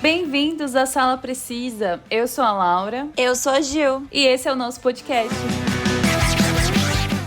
Bem-vindos à Sala Precisa. Eu sou a Laura. Eu sou a Gil. E esse é o nosso podcast.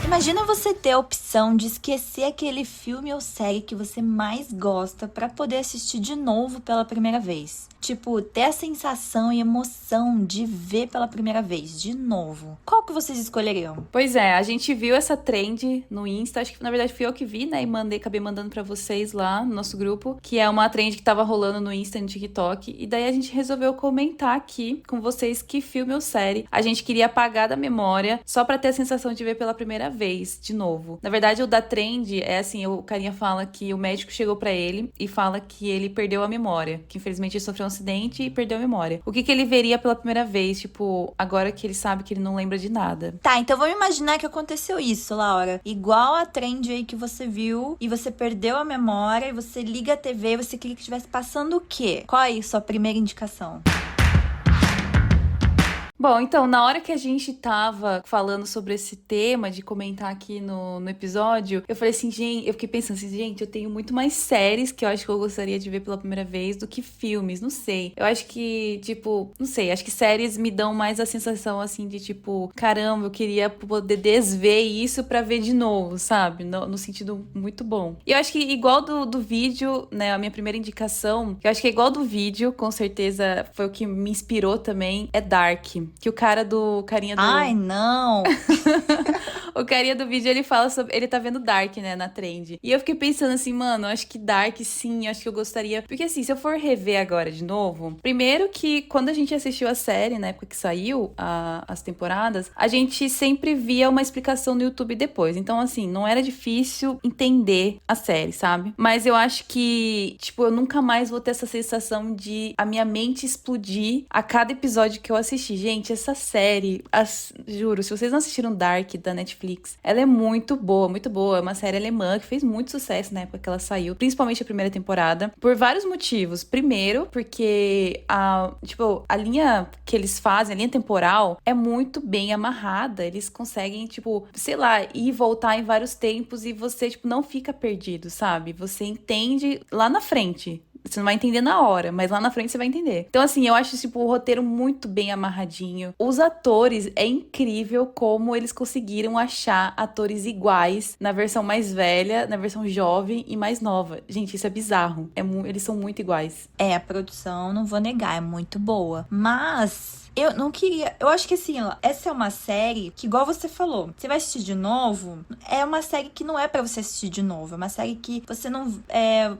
Imagina você ter a opção de esquecer aquele filme ou série que você mais gosta pra poder assistir de novo pela primeira vez. Tipo, ter a sensação e emoção de ver pela primeira vez, de novo. Qual que vocês escolheriam? Pois é, a gente viu essa trend no Insta, acho que na verdade fui eu que vi, né? E acabei mandando pra vocês lá no nosso grupo, que é uma trend que tava rolando no Insta e no TikTok. E daí a gente resolveu comentar aqui com vocês que filme ou série a gente queria apagar da memória só pra ter a sensação de ver pela primeira vez, de novo. Na verdade, o da trend é assim, o carinha fala que o médico chegou pra ele e fala que ele perdeu a memória, que infelizmente ele sofreu um acidente e perdeu a memória. O que ele veria pela primeira vez, tipo, agora que ele sabe que ele não lembra de nada. Tá, então vamos imaginar que aconteceu isso, Laura. Igual a trend aí que você viu e você perdeu a memória e você liga a TV e você queria que estivesse passando o quê? Qual é a sua primeira indicação? Bom, então, na hora que a gente tava falando sobre esse tema, de comentar aqui no episódio, eu falei assim, gente, eu fiquei pensando assim, gente, eu tenho muito mais séries que eu acho que eu gostaria de ver pela primeira vez do que filmes, não sei. Eu acho que, tipo, não sei, acho que séries me dão mais a sensação, assim, de tipo, caramba, eu queria poder desver isso pra ver de novo, sabe? No sentido muito bom. E eu acho que igual do vídeo, né, a minha primeira indicação, eu acho que é igual do vídeo, com certeza foi o que me inspirou também, é Dark. Que o carinha do... Ai, não! O carinha do vídeo, ele fala sobre... Ele tá vendo Dark, né, na trend. E eu fiquei pensando assim, mano, acho que Dark, sim, acho que eu gostaria... Porque assim, se eu for rever agora de novo... Primeiro que quando a gente assistiu a série, na época que saiu as temporadas, a gente sempre via uma explicação no YouTube depois. Então, assim, não era difícil entender a série, sabe? Mas eu acho que, tipo, eu nunca mais vou ter essa sensação de a minha mente explodir a cada episódio que eu assisti. Gente, essa série, juro, se vocês não assistiram Dark da Netflix, ela é muito boa, muito boa. É uma série alemã que fez muito sucesso na época que ela saiu, principalmente a primeira temporada, por vários motivos. Primeiro, porque a linha que eles fazem, a linha temporal, é muito bem amarrada. Eles conseguem, tipo, sei lá, ir e voltar em vários tempos e você, tipo, não fica perdido, sabe? Você entende lá na frente. Você não vai entender na hora, mas lá na frente você vai entender. Então, assim, eu acho, tipo, o roteiro muito bem amarradinho. Os atores, é incrível como eles conseguiram achar atores iguais na versão mais velha, na versão jovem e mais nova. Gente, isso é bizarro. Eles são muito iguais. A produção, não vou negar, é muito boa. Mas... eu não queria... Eu acho que assim, ó, essa é uma série que, igual você falou, você vai assistir de novo, é uma série que não é pra você assistir de novo. É uma série que você não...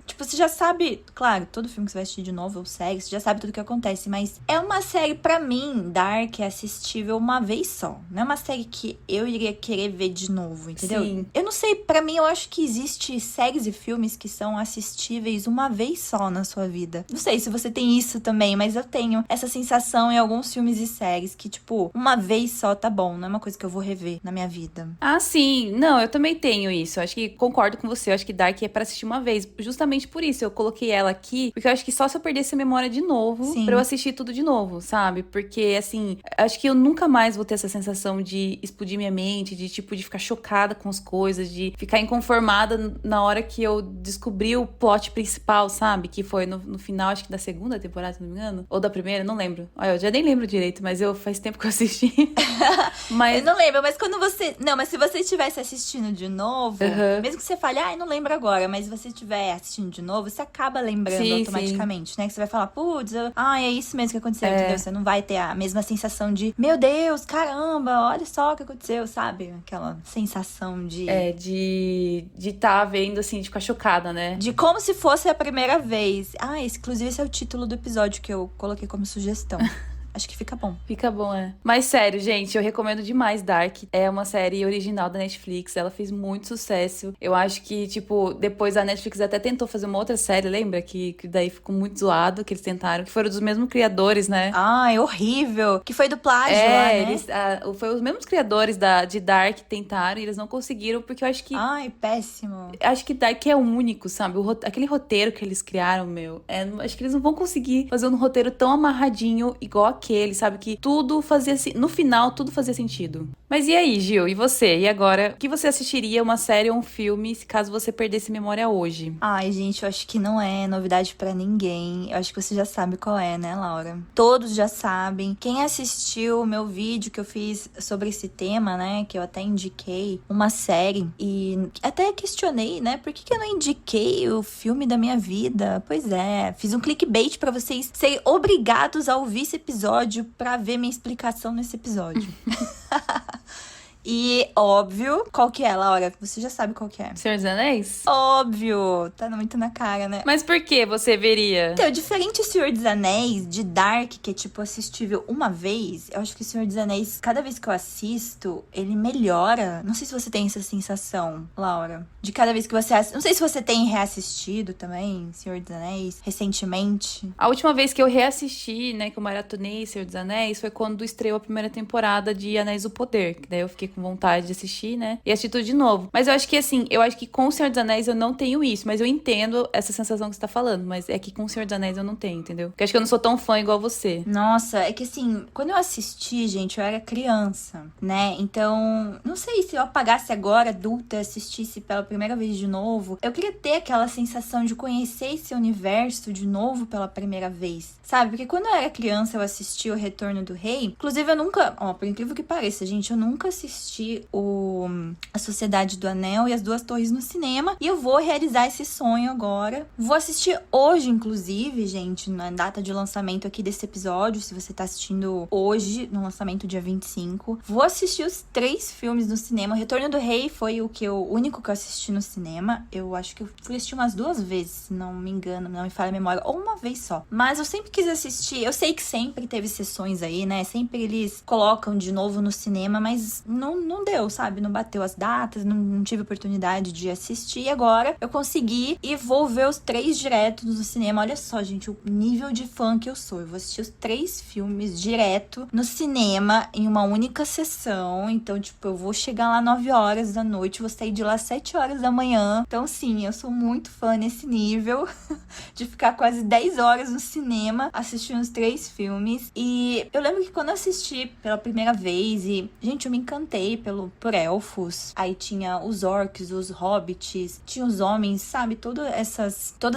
tipo, você já sabe... Claro, todo filme que você vai assistir de novo, ou série, você já sabe tudo o que acontece. Mas é uma série, pra mim, Dark, é assistível uma vez só. Não é uma série que eu iria querer ver de novo, entendeu? Sim. Eu não sei, pra mim, eu acho que existe séries e filmes que são assistíveis uma vez só na sua vida. Não sei se você tem isso também, mas eu tenho essa sensação em alguns filmes e séries que, tipo, uma vez só tá bom, não é uma coisa que eu vou rever na minha vida. Ah, sim. Não, eu também tenho isso. Eu acho que concordo com você. Eu acho que Dark é pra assistir uma vez. Justamente por isso eu coloquei ela aqui, porque eu acho que só se eu perdesse a memória de novo, Sim. pra eu assistir tudo de novo, sabe? Porque, assim, acho que eu nunca mais vou ter essa sensação de explodir minha mente, de, tipo, de ficar chocada com as coisas, de ficar inconformada na hora que eu descobri o plot principal, sabe? Que foi no final, acho que da segunda temporada, se não me engano. Ou da primeira, não lembro. Olha, eu já nem lembro direito, mas faz tempo que eu assisti. Eu não lembro, mas quando você... Não, mas se você estivesse assistindo de novo, mesmo que você fale, não lembro agora, mas se você estiver assistindo de novo, você acaba lembrando automaticamente, né? Que você vai falar, putz, é isso mesmo que aconteceu, entendeu? Você não vai ter a mesma sensação de, meu Deus, caramba, olha só o que aconteceu, sabe? Aquela sensação de... de tá vendo, assim, de ficar chocada, né? De como se fosse a primeira vez. Inclusive esse é o título do episódio que eu coloquei como sugestão. Acho que fica bom. Fica bom, é. Mas sério, gente, eu recomendo demais Dark. É uma série original da Netflix. Ela fez muito sucesso. Eu acho que, tipo, depois a Netflix até tentou fazer uma outra série, lembra? Que daí ficou muito zoado, que eles tentaram. Que foram dos mesmos criadores, né? É horrível. Que foi do plágio lá, né? Eles, foi os mesmos criadores de Dark que tentaram e eles não conseguiram, porque eu acho que... péssimo. Acho que Dark é único, sabe? Aquele roteiro que eles criaram, acho que eles não vão conseguir fazer um roteiro tão amarradinho igual aquele, sabe? Que tudo fazia... No final, tudo fazia sentido. Mas e aí, Gil? E você? E agora? O que você assistiria, uma série ou um filme, se caso você perdesse memória hoje? Ai, gente, eu acho que não é novidade pra ninguém. Eu acho que você já sabe qual é, né, Laura? Todos já sabem. Quem assistiu o meu vídeo que eu fiz sobre esse tema, né, que eu até indiquei uma série e até questionei, né, por que eu não indiquei o filme da minha vida? Pois é, fiz um clickbait pra vocês serem obrigados a ouvir esse episódio pra ver minha explicação nesse episódio. E, óbvio, qual que é, Laura? Você já sabe qual que é. Senhor dos Anéis? Óbvio! Tá muito na cara, né? Mas por que você veria? Então, diferente do Senhor dos Anéis, de Dark, que é, tipo, assistível uma vez, eu acho que o Senhor dos Anéis, cada vez que eu assisto, ele melhora. Não sei se você tem essa sensação, Laura. De cada vez que você assiste. Não sei se você tem reassistido também, Senhor dos Anéis, recentemente. A última vez que eu reassisti, né, que eu maratonei Senhor dos Anéis, foi quando estreou a primeira temporada de Anéis do Poder. Que daí eu fiquei com vontade de assistir, né? E assisti tudo de novo. Mas eu acho que, assim, com o Senhor dos Anéis eu não tenho isso. Mas eu entendo essa sensação que você tá falando. Mas é que com o Senhor dos Anéis eu não tenho, entendeu? Porque acho que eu não sou tão fã igual você. Nossa, é que assim, quando eu assisti, gente, eu era criança, né? Então, não sei se eu apagasse agora, adulta, assistisse pela primeira vez de novo. Eu queria ter aquela sensação de conhecer esse universo de novo pela primeira vez, sabe? Porque quando eu era criança, eu assisti O Retorno do Rei. Inclusive, eu nunca, ó, por incrível que pareça, gente, eu nunca assisti A Sociedade do Anel e As Duas Torres no cinema. E eu vou realizar esse sonho agora. Vou assistir hoje, inclusive, gente, na data de lançamento aqui desse episódio. Se você tá assistindo hoje, no lançamento dia 25. Vou assistir os 3 filmes no cinema. O Retorno do Rei foi o único que eu assisti no cinema. Eu acho que eu fui assistir umas 2 vezes, se não me engano, não me falha a memória. Ou uma vez só. Mas eu sempre quis assistir. Eu sei que sempre teve sessões aí, né? Sempre eles colocam de novo no cinema, mas não deu, sabe? Não bateu as datas, não tive oportunidade de assistir. E agora eu consegui e vou ver os 3 direto no cinema. Olha só, gente, o nível de fã que eu sou. Eu vou assistir os 3 filmes direto no cinema em uma única sessão. Então, tipo, eu vou chegar lá 9 horas da noite, vou sair de lá 7 horas da manhã. Então, sim, eu sou muito fã nesse nível de ficar quase 10 horas no cinema assistindo os 3 filmes. E eu lembro que quando eu assisti pela primeira vez, e, gente, eu me encantei por elfos. Aí tinha os orcs, os hobbits, tinha os homens, sabe? Todas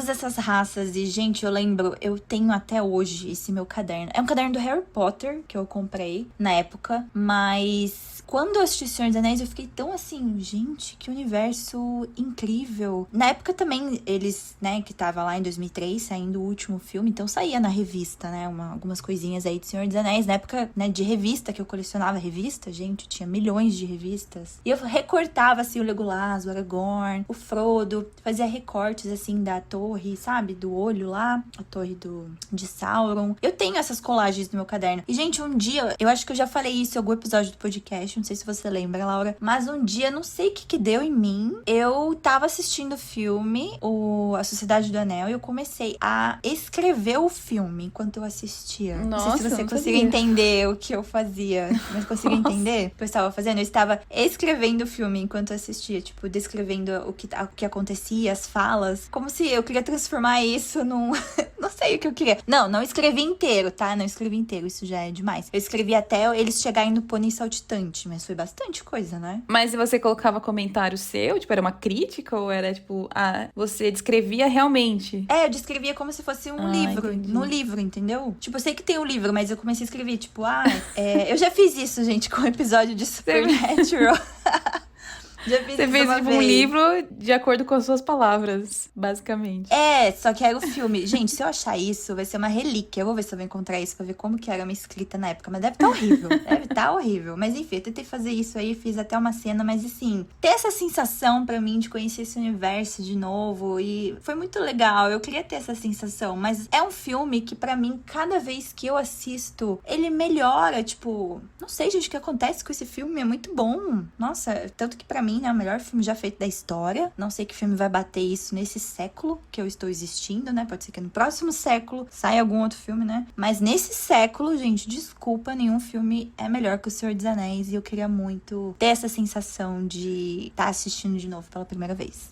essas raças. E, gente, eu lembro, eu tenho até hoje esse meu caderno. É um caderno do Harry Potter que eu comprei na época, mas quando eu assisti Senhor dos Anéis, eu fiquei tão assim, gente, que universo incrível. Na época também, eles, né, que tava lá em 2003, saindo o último filme, então saía na revista, né, algumas coisinhas aí de Senhor dos Anéis. Na época, né, de revista, que eu colecionava revista, gente, tinha milhões de revistas. E eu recortava, assim, o Legolas, o Aragorn, o Frodo, fazia recortes, assim, da torre, sabe, do olho lá, a torre de Sauron. Eu tenho essas colagens no meu caderno. E, gente, um dia, eu acho que eu já falei isso em algum episódio do podcast, não sei se você lembra, Laura, mas um dia, não sei o que deu em mim, eu tava assistindo o filme, A Sociedade do Anel, e eu comecei a escrever o filme enquanto eu assistia. Nossa, não sei se você conseguia entender o que eu fazia, mas conseguia entender o que eu estava fazendo? Eu estava escrevendo o filme enquanto eu assistia, tipo, descrevendo o que acontecia, as falas, como se eu queria transformar isso num... não sei o que eu queria. Não escrevi inteiro, tá? Não escrevi inteiro, isso já é demais. Eu escrevi até eles chegarem no pônei saltitante, mas foi bastante coisa, né? Mas você colocava comentário seu? Tipo, era uma crítica? Ou era, tipo, você descrevia realmente? É, eu descrevia como se fosse um livro. Entendi. No livro, entendeu? Tipo, eu sei que tem o livro, mas eu comecei a escrever, tipo, eu já fiz isso, gente, com o episódio de Supernatural. Já fiz Você isso fez, uma tipo, vez. um livro de acordo com as suas palavras, basicamente. É, só que era o filme. Gente, se eu achar isso, vai ser uma relíquia. Eu vou ver se eu vou encontrar isso pra ver como que era a minha escrita na época. Mas deve estar horrível. Deve estar horrível. Mas enfim, eu tentei fazer isso aí, fiz até uma cena. Mas assim, ter essa sensação pra mim de conhecer esse universo de novo. E foi muito legal. Eu queria ter essa sensação. Mas é um filme que pra mim, cada vez que eu assisto, ele melhora. Tipo, não sei, gente, o que acontece com esse filme. É muito bom. Nossa, tanto que pra mim, né, o melhor filme já feito da história. Não sei que filme vai bater isso nesse século que eu estou existindo, né? Pode ser que no próximo século saia algum outro filme, né? Mas nesse século, gente, desculpa, nenhum filme é melhor que O Senhor dos Anéis. E eu queria muito ter essa sensação de estar assistindo de novo pela primeira vez.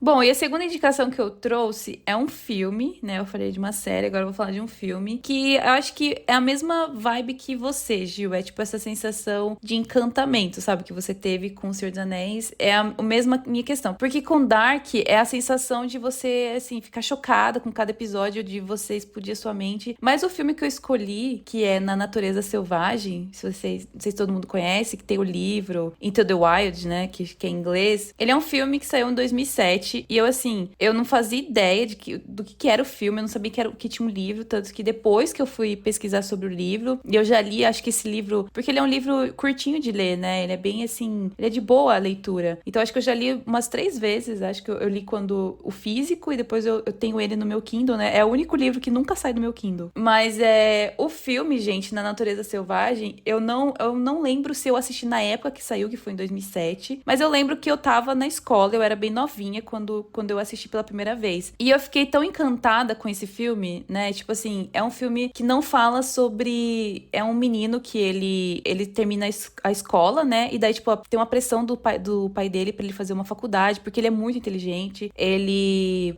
Bom, e a segunda indicação que eu trouxe é um filme, né? Eu falei de uma série, agora eu vou falar de um filme. Que eu acho que é a mesma vibe que você, Gil. É tipo essa sensação de encantamento, sabe? Que você teve com O Senhor dos Anéis. É a mesma minha questão. Porque com Dark é a sensação de você, assim, ficar chocada com cada episódio, de você explodir a sua mente. Mas o filme que eu escolhi, que é Na Natureza Selvagem, se vocês, não sei se todo mundo conhece, que tem o livro Into the Wild, né? Que é em inglês. Ele é um filme que saiu em 2007. E eu, assim, eu não fazia ideia do que era o filme, eu não sabia que tinha um livro, tanto que depois que eu fui pesquisar sobre o livro, e eu já li, acho que esse livro, porque ele é um livro curtinho de ler, né? Ele é bem, assim, ele é de boa a leitura. Então, acho que eu já li umas 3 vezes, acho que eu li quando o físico, e depois eu tenho ele no meu Kindle, né? É o único livro que nunca sai do meu Kindle. Mas o filme, gente, Na Natureza Selvagem, eu não lembro se eu assisti na época que saiu, que foi em 2007, mas eu lembro que eu tava na escola, eu era bem novinha quando eu assisti pela primeira vez. E eu fiquei tão encantada com esse filme, né? Tipo assim, é um filme que não fala sobre... É um menino que ele termina a escola, né? E daí, tipo, tem uma pressão do pai dele pra ele fazer uma faculdade, porque ele é muito inteligente. Ele,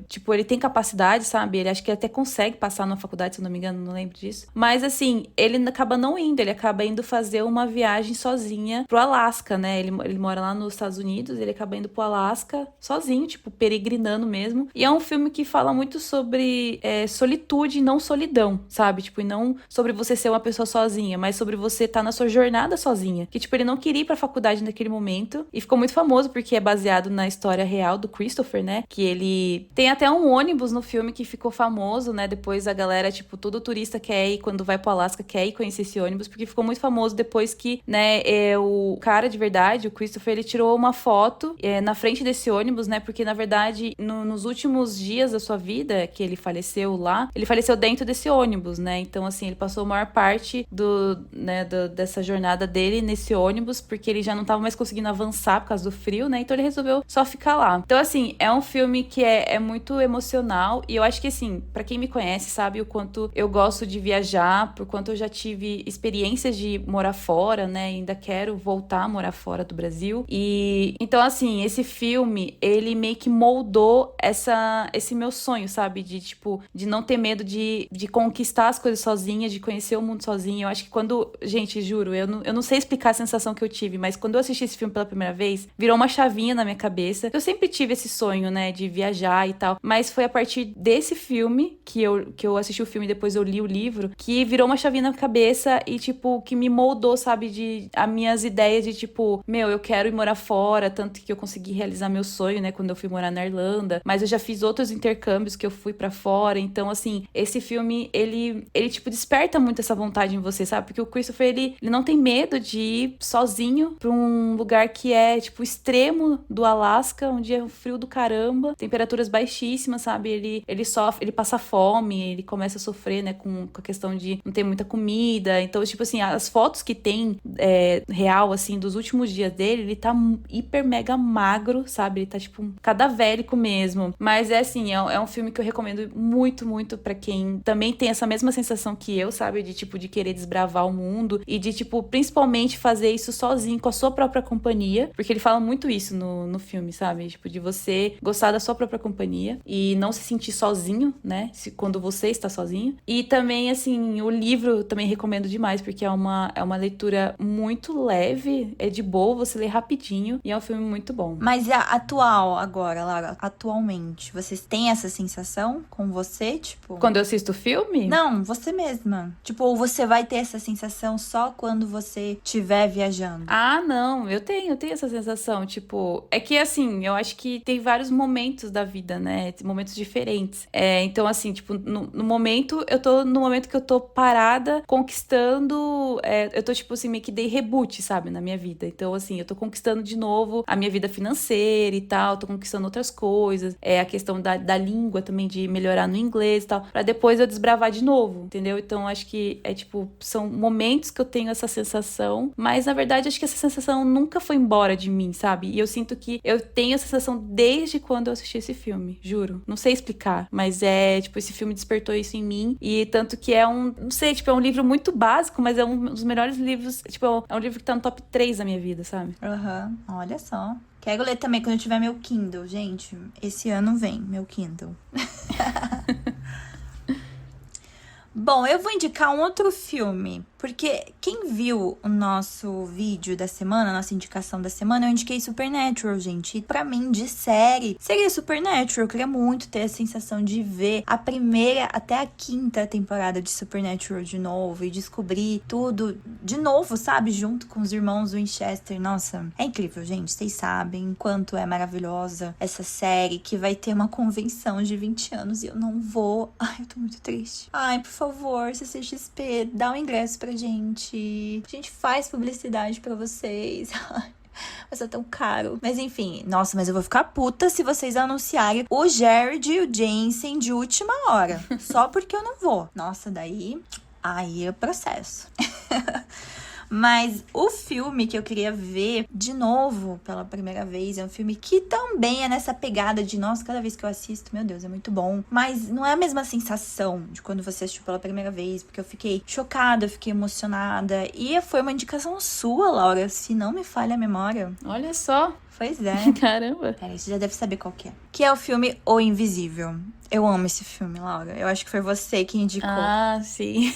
tipo, ele tem capacidade, sabe? Ele acho que até consegue passar numa faculdade, se eu não me engano, não lembro disso. Mas, assim, ele acaba não indo. Ele acaba indo fazer uma viagem sozinha pro Alasca, né? Ele mora lá nos Estados Unidos, ele acaba indo pro Alasca sozinho, tipo, peregrinando mesmo. E é um filme que fala muito sobre solitude e não solidão, sabe? Tipo, e não sobre você ser uma pessoa sozinha, mas sobre você estar na sua jornada sozinha. Que, tipo, ele não queria ir pra faculdade naquele momento. E ficou muito famoso porque é baseado na história real do Christopher, né? Que ele... Tem até um ônibus no filme que ficou famoso, né? Depois a galera, tipo, todo turista quer ir, quando vai pro Alasca, quer ir conhecer esse ônibus, porque ficou muito famoso depois que, né, o cara de verdade, o Christopher, ele tirou uma foto na frente desse ônibus, né? Porque, na verdade, nos últimos dias da sua vida, que ele faleceu lá, ele faleceu dentro desse ônibus, né? Então, assim, ele passou a maior parte dessa jornada dele nesse ônibus, porque ele já não tava mais conseguindo avançar por causa do frio, né? Então ele resolveu só ficar lá. Então, assim, é um filme que é muito emocional, e eu acho que, assim, pra quem me conhece, sabe o quanto eu gosto de viajar, por quanto eu já tive experiências de morar fora, né? E ainda quero voltar a morar fora do Brasil. E então, assim, esse filme, ele meio que moldou esse meu sonho, sabe? De, tipo, de não ter medo de conquistar as coisas sozinha, de conhecer o mundo sozinha. Eu acho que quando... Gente, juro, eu não sei explicar a sensação que eu tive, mas quando eu assisti esse filme pela primeira vez, virou uma chavinha na minha cabeça. Eu sempre tive esse sonho, né? De viajar e tal. Mas foi a partir desse filme, que eu assisti o filme e depois eu li o livro, que virou uma chavinha na cabeça e, tipo, que me moldou, sabe? As minhas ideias de, tipo, meu, eu quero ir morar fora, tanto que eu consegui realizar meu sonho, né? Quando eu fui morar na Irlanda. Mas eu já fiz outros intercâmbios que eu fui pra fora. Então, assim, esse filme, ele tipo, desperta muito essa vontade em você, sabe? Porque o Christopher, ele não tem medo de ir sozinho pra um lugar que é, tipo, extremo do Alasca, onde é um frio do caramba, temperaturas baixíssimas, sabe? Ele sofre, ele passa fome, ele começa a sofrer, né? Com a questão de não ter muita comida. Então, tipo assim, as fotos que tem real, assim, dos últimos dias dele, ele tá hiper mega magro, sabe? Ele tá, tipo, cadavérico mesmo. Mas assim, é um filme que eu recomendo muito, muito pra quem também tem essa mesma sensação que eu, sabe? De, tipo, de querer desbravar o mundo e de, tipo, principalmente fazer isso sozinho, com a sua própria companhia. Porque ele fala muito isso no filme, sabe? Tipo, de você gostar da sua própria companhia e não se sentir sozinho, né? Quando você está sozinho. E também, assim, o livro também recomendo demais, porque é uma leitura muito leve, é de boa, você lê rapidinho e é um filme muito bom. Mas a atual agora, Lara, atualmente, vocês têm essa sensação com você, tipo? Quando eu assisto o filme? Não, você mesma. Tipo, ou você vai ter essa sensação só quando você estiver viajando? Ah, não, eu tenho essa sensação, tipo, é que assim, eu acho que tem vários momentos da vida, né, momentos diferentes, então assim, tipo, no momento, eu tô no momento que eu tô parada, conquistando, eu tô tipo assim, meio que dei reboot, sabe, na minha vida, então assim, eu tô conquistando de novo a minha vida financeira e tal, tô conquistando outras coisas, a questão da língua também, de melhorar no inglês e tal, pra depois eu desbravar de novo, entendeu? Então acho que tipo, são momentos que eu tenho essa sensação, mas na verdade acho que essa sensação nunca foi embora de mim, sabe? E eu sinto que eu tenho essa sensação desde quando eu assisti esse filme, juro. Não sei explicar, mas tipo, esse filme despertou isso em mim, e tanto que não sei, tipo, é um livro muito básico, mas é um dos melhores livros, tipo, é um livro que tá no top 3 da minha vida, sabe? Aham, olha só. Quero ler também quando eu tiver meu Kindle, gente. Esse ano vem meu Kindle. Bom, eu vou indicar um outro filme, porque quem viu o nosso vídeo da semana, a nossa indicação da semana, eu indiquei Supernatural, gente. E pra mim, de série, seria Supernatural. Eu queria muito ter a sensação de ver a primeira até a quinta temporada de Supernatural de novo e descobrir tudo de novo, sabe? Junto com os irmãos Winchester. Nossa, é incrível, gente. Vocês sabem quanto é maravilhosa essa série, que vai ter uma convenção de 20 anos e eu não vou. Ai, eu tô muito triste. Ai, por favor, CCXP, dá um ingresso pra gente. A gente faz publicidade pra vocês. Mas é tão caro. Mas enfim, nossa, mas eu vou ficar puta se vocês anunciarem o Jared e o Jensen de última hora. Só porque eu não vou. Nossa, daí... Aí é processo. Mas o filme que eu queria ver de novo pela primeira vez é um filme que também é nessa pegada de, nossa, cada vez que eu assisto, meu Deus, é muito bom. Mas não é a mesma sensação de quando você assistiu pela primeira vez, porque eu fiquei chocada, eu fiquei emocionada. E foi uma indicação sua, Laura, se não me falha a memória. Olha só. Pois é. Caramba. Peraí, você já deve saber qual que é. Que é o filme O Invisível. Eu amo esse filme, Laura. Eu acho que foi você que indicou. Ah, sim.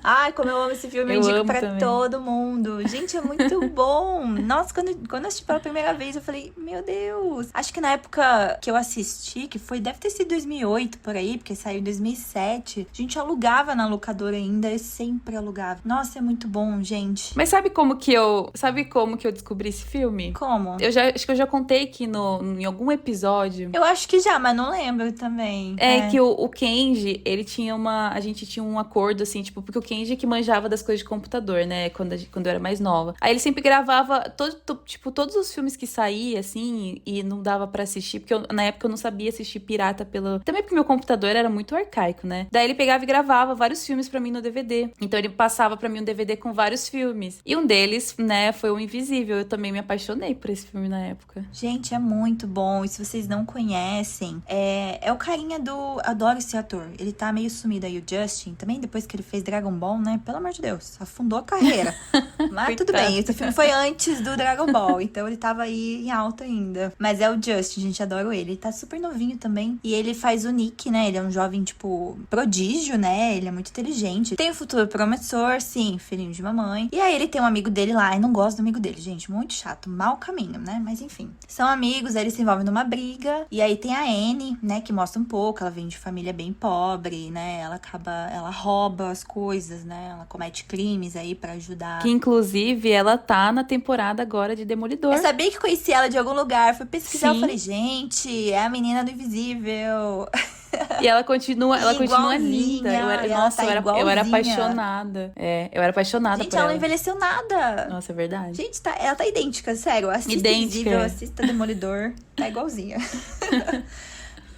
Ai, como eu amo esse filme, eu indico pra também. todo mundo. Gente, é muito bom. Nossa, quando eu assisti pela primeira vez, eu falei, meu Deus. Acho que na época que eu assisti, que foi, deve ter sido 2008, por aí, porque saiu em 2007. A gente alugava na locadora ainda, eu sempre alugava. Nossa, é muito bom, gente. Mas sabe como que eu descobri esse filme? Como? Acho que eu já contei aqui em algum episódio. Eu acho que já, mas não lembro também. Que o Kenji, ele tinha a gente tinha um acordo, assim, tipo, porque o Kenji que manjava das coisas de computador, né, quando eu era mais nova. Aí ele sempre gravava, todos os filmes que saía, assim, e não dava pra assistir, porque na época eu não sabia assistir pirata Também porque meu computador era muito arcaico, né? Daí ele pegava e gravava vários filmes pra mim no DVD. Então ele passava pra mim um DVD com vários filmes. E um deles, né, foi O Invisível. Eu também me apaixonei por esse filme na época. Gente, é muito bom. E se vocês não conhecem, é o carinha do... Adoro esse ator. Ele tá meio sumido aí, o Justin. Também depois que ele fez Dragon Ball, né? Pelo amor de Deus, afundou a carreira. Mas tudo bem, esse filme foi antes do Dragon Ball. Então ele tava aí em alta ainda. Mas é o Justin, gente, adoro ele. Ele tá super novinho também. E ele faz o Nick, né? Ele é um jovem, tipo, prodígio, né? Ele é muito inteligente. Tem um futuro promissor, sim, filhinho de mamãe. E aí ele tem um amigo dele lá. Eu não gosto do amigo dele, gente. Muito chato. Mau caminho, né? Mas enfim. São amigos, aí eles se envolvem numa briga. E aí tem a Annie, né? Que mostra um pouco. Ela vem de família bem pobre, né? Ela rouba as coisas, né? Ela comete crimes aí pra ajudar. Que inclusive ela tá na temporada agora de Demolidor. Eu sabia que conheci ela de algum lugar. Fui pesquisar, Sim. Eu falei, gente, é a menina do Invisível. E ela continua linda. Eu era igualzinha. apaixonada. Eu era apaixonada Gente, por ela ela. não envelheceu nada. Nossa, é verdade. Gente, ela tá idêntica, sério. Assista Idêntica. Invisível, assista Demolidor. Tá igualzinha.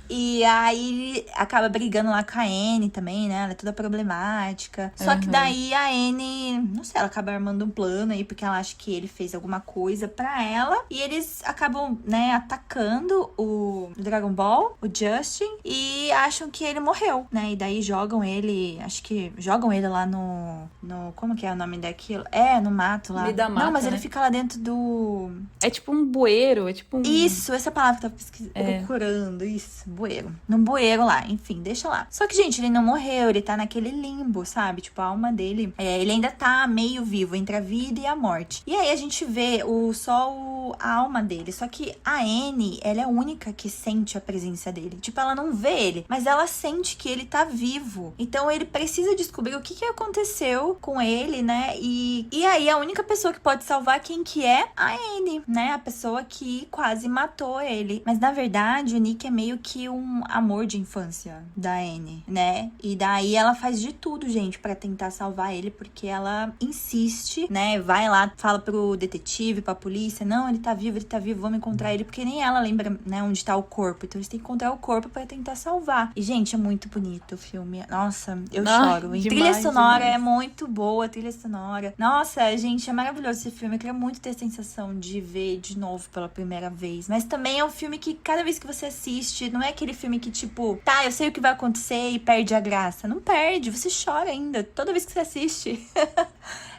E aí acaba brigando lá com a Annie também, né? Ela é toda problemática. Só que daí a Annie, não sei, ela acaba armando um plano aí, porque ela acha que ele fez alguma coisa pra ela. E eles acabam, né, atacando o Dragon Ball, o Justin, e acham que ele morreu, né? E daí jogam ele, acho que jogam ele lá no como que é o nome daquilo? No mato lá. Meio da mata, não, mas ele né? fica lá dentro do... É tipo um bueiro, é tipo um... Isso, essa palavra que eu tava procurando, isso. Bueiro. Num bueiro lá, enfim, deixa lá. Só que, gente, ele não morreu, ele tá naquele limbo, sabe? Tipo, a alma dele, ele ainda tá meio vivo, entre a vida e a morte. E aí a gente vê a alma dele. Só que a Annie, ela é a única que sente a presença dele. Tipo, ela não vê ele, mas ela sente que ele tá vivo. Então ele precisa descobrir o que aconteceu com ele, né? E aí a única pessoa que pode salvar quem que é? A Annie, né? A pessoa que quase matou ele. Mas na verdade, o Nick é meio que um amor de infância da Annie, né? E daí ela faz de tudo, gente, pra tentar salvar ele, porque ela insiste, né? Vai lá, fala pro detetive, pra polícia, não, ele tá vivo, vamos encontrar ele, porque nem ela lembra, né, onde tá o corpo. Então eles têm que encontrar o corpo pra tentar salvar. E, gente, é muito bonito o filme. Nossa, eu choro. E trilha sonora é muito boa, trilha sonora. Nossa, gente, é maravilhoso esse filme. Eu queria muito ter a sensação de ver de novo pela primeira vez. Mas também é um filme que cada vez que você assiste, não é aquele filme que, tipo, tá, eu sei o que vai acontecer e perde a graça. Não perde, você chora ainda toda vez que você assiste.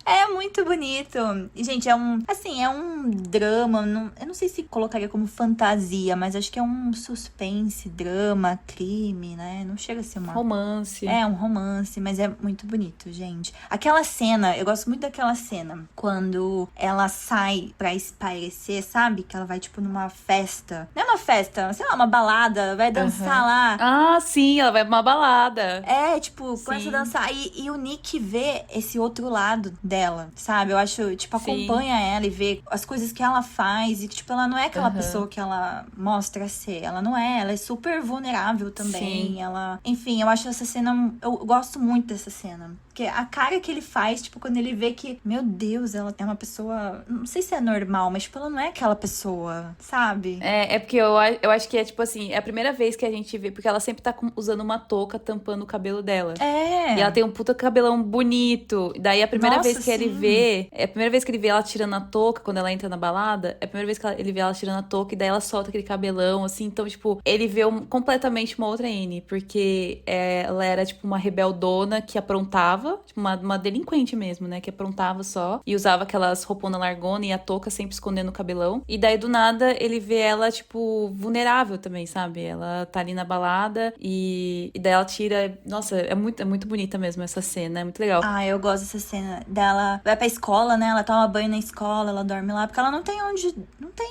É muito bonito. E, gente, é um drama, eu não sei se colocaria como fantasia, mas acho que é um suspense, drama, crime, né? Não chega a ser uma... Romance. É um romance, mas é muito bonito, gente. Aquela cena, eu gosto muito daquela cena, quando ela sai pra espairecer, sabe? Que ela vai, tipo, numa festa. Não é uma festa, sei lá, uma balada, vai dançar lá. Ah, sim, ela vai pra uma balada. É, tipo, começa Sim. a dançar. E o Nick vê esse outro lado dela, sabe? Eu acho, tipo, Sim. acompanha ela e vê as coisas que ela faz. E, tipo, ela não é aquela pessoa que ela mostra ser. Ela não é, ela é super vulnerável também. Sim. Ela... Enfim, eu acho essa cena... Eu gosto muito dessa cena. Porque a cara que ele faz, tipo, quando ele vê que... Meu Deus, ela é uma pessoa... Não sei se é normal, mas, tipo, ela não é aquela pessoa, sabe? É porque eu acho que é, tipo assim, é a primeira vez que a gente vê, porque ela sempre tá usando uma touca tampando o cabelo dela. É. E ela tem um puta cabelão bonito. Daí a primeira Nossa, vez que ele sim. vê, é a primeira vez que ele vê ela tirando a touca, quando ela entra na balada, é a primeira vez que ele vê ela tirando a touca e daí ela solta aquele cabelão, assim. Então, tipo, ele vê completamente uma outra Anne, porque ela era, tipo, uma rebeldona que aprontava, tipo, uma delinquente mesmo, né? Que aprontava só e usava aquelas rouponas largona e a touca sempre escondendo o cabelão. E daí, do nada, ele vê ela, tipo, vulnerável também, sabe? Ela tá ali na balada e daí ela tira... Nossa, é muito bonita mesmo essa cena, é muito legal. Ah, eu gosto dessa cena dela. Vai pra escola, né? Ela toma banho na escola, ela dorme lá, porque ela não tem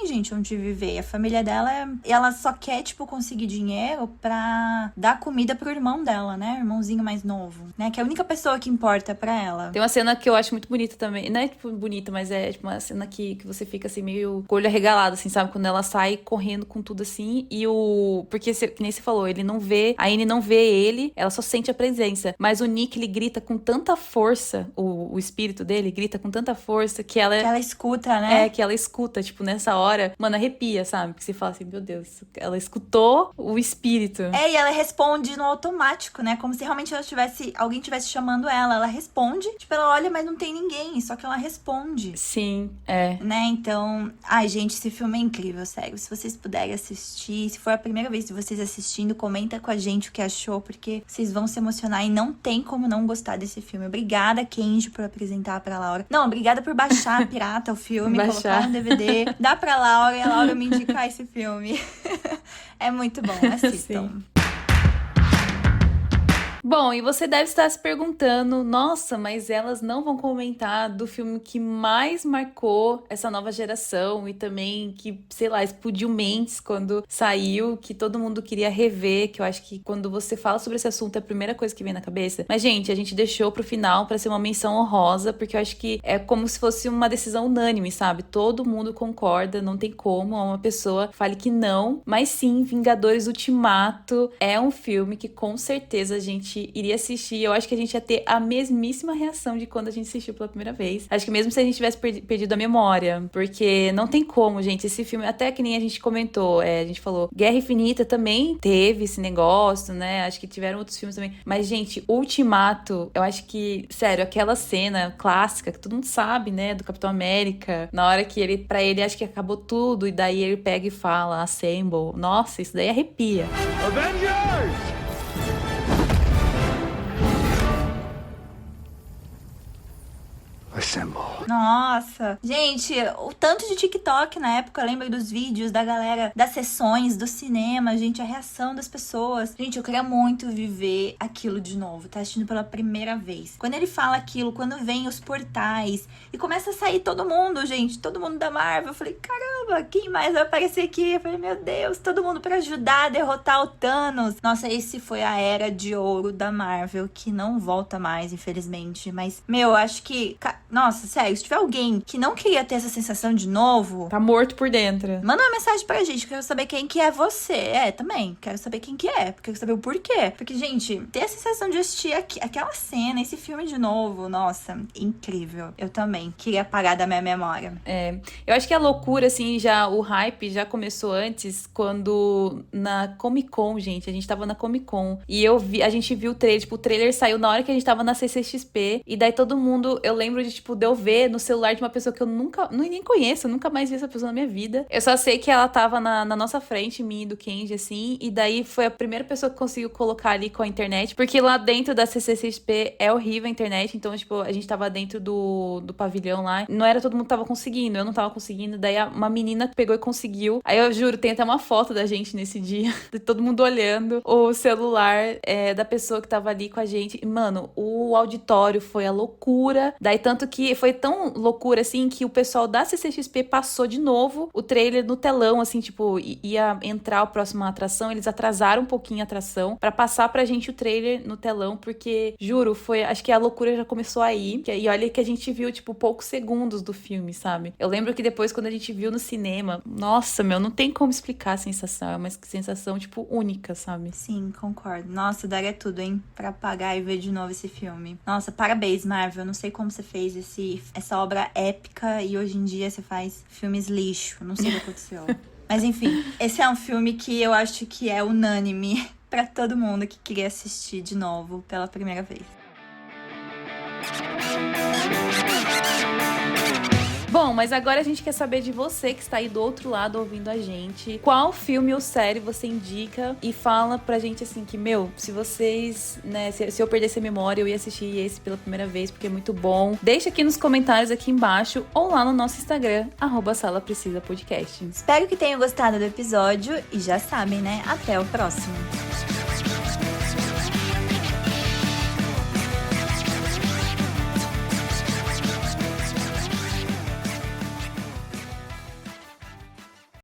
gente onde viver. A família dela ela só quer, tipo, conseguir dinheiro pra dar comida pro irmão dela, né? Irmãozinho mais novo, né? Que é a única pessoa que importa pra ela. Tem uma cena que eu acho muito bonita também. Não é, tipo, bonita, mas é, tipo, uma cena que você fica, assim, meio com o olho arregalado, assim, sabe? Quando ela sai correndo com tudo, assim, e porque, que nem você falou, ele não vê... A Anne não vê ele, ela só sente a presença. Mas o Nick, ele grita com tanta força, o espírito dele grita com tanta força que ela... Que ela escuta, né? Que ela escuta, tipo, nessa hora, mano, arrepia, sabe? Porque você fala assim, meu Deus, ela escutou o espírito. E ela responde no automático, né? Como se realmente alguém tivesse chamando ela. Ela responde, tipo, ela olha, mas não tem ninguém, só que ela responde. Sim, Né? Então, ai, gente, esse filme é incrível, sério. Se vocês puderem assistir, se for a primeira vez de vocês assistindo, comenta com a gente o que achou, porque vocês vão se emocionar e não tem como não gostar desse filme. Obrigada, Kenji, por apresentar pra Laura. Não, obrigada por baixar pirata o filme, colocar no DVD, dar pra Laura e a Laura me indicar esse filme. É muito bom, assistam. Sim. Bom, e você deve estar se perguntando, nossa, mas elas não vão comentar do filme que mais marcou essa nova geração e também que, sei lá, explodiu mentes quando saiu, que todo mundo queria rever, que eu acho que quando você fala sobre esse assunto é a primeira coisa que vem na cabeça. Mas, gente, a gente deixou pro final pra ser uma menção honrosa, porque eu acho que é como se fosse uma decisão unânime, sabe? Todo mundo concorda, não tem como uma pessoa fale que não, mas sim, Vingadores Ultimato é um filme que com certeza a gente iria assistir. Eu acho que a gente ia ter a mesmíssima reação de quando a gente assistiu pela primeira vez. Acho que mesmo se a gente tivesse perdido a memória, porque não tem como, gente, esse filme, até que nem a gente comentou, a gente falou, Guerra Infinita também teve esse negócio, né? Acho que tiveram outros filmes também, mas, gente, Ultimato, eu acho que, sério, aquela cena clássica que todo mundo sabe, né, do Capitão América, na hora que pra ele, acho que acabou tudo, e daí ele pega e fala, Assemble. Nossa, isso daí arrepia. Avengers! Assemble. Nossa, gente, o tanto de TikTok na época, eu lembro dos vídeos da galera, das sessões, do cinema, gente, a reação das pessoas. Gente, eu queria muito viver aquilo de novo, tá assistindo pela primeira vez. Quando ele fala aquilo, quando vem os portais e começa a sair todo mundo, gente, todo mundo da Marvel, eu falei, caramba, quem mais vai aparecer aqui? Eu falei, meu Deus, todo mundo pra ajudar a derrotar o Thanos. Nossa, esse foi a era de ouro da Marvel, que não volta mais, infelizmente. Mas, meu, acho que... Nossa, sério, se tiver alguém que não queria ter essa sensação de novo... Tá morto por dentro. Manda uma mensagem pra gente, quero saber quem que é você. Também, quero saber quem que é, quero saber o porquê. Porque, gente, ter a sensação de assistir aquela cena, esse filme de novo, nossa, incrível. Eu também queria apagar da minha memória. Eu acho que a loucura, assim, o hype já começou antes, quando na Comic Con, gente, a gente tava na Comic Con, e a gente viu o trailer, tipo, o trailer saiu na hora que a gente tava na CCXP, e daí todo mundo, eu lembro de, tipo, tipo, de eu ver no celular de uma pessoa que eu nem conheço, eu nunca mais vi essa pessoa na minha vida. Eu só sei que ela tava na nossa frente, mim e do Kenji, assim, e daí foi a primeira pessoa que conseguiu colocar ali com a internet, porque lá dentro da CCXP é horrível a internet, então, tipo, a gente tava dentro do pavilhão lá, não era todo mundo que tava conseguindo, eu não tava conseguindo, daí uma menina pegou e conseguiu. Aí eu juro, tem até uma foto da gente nesse dia, de todo mundo olhando o celular da pessoa que tava ali com a gente. E, mano, o auditório foi a loucura. Daí, tanto que foi tão loucura, assim, que o pessoal da CCXP passou de novo o trailer no telão, assim, tipo, ia entrar a próxima atração, eles atrasaram um pouquinho a atração pra passar pra gente o trailer no telão, porque, juro, acho que a loucura já começou aí. E olha que a gente viu, tipo, poucos segundos do filme, sabe? Eu lembro que depois, quando a gente viu no cinema, nossa, meu, não tem como explicar a sensação, é uma sensação, tipo, única, sabe? Sim, concordo. Nossa, daria tudo, hein? Pra pagar e ver de novo esse filme. Nossa, parabéns, Marvel. Não sei como você fez essa obra épica e hoje em dia você faz filmes lixo. Não sei o que aconteceu. Mas enfim, esse é um filme que eu acho que é unânime pra todo mundo que queria assistir de novo pela primeira vez. Bom, mas agora a gente quer saber de você que está aí do outro lado ouvindo a gente. Qual filme ou série você indica e fala pra gente assim que, meu, se vocês, né, se eu perdesse a memória, eu ia assistir esse pela primeira vez porque é muito bom. Deixa aqui nos comentários aqui embaixo ou lá no nosso Instagram, @SalaPrecisaPodcast. Espero que tenham gostado do episódio e já sabem, né? Até o próximo.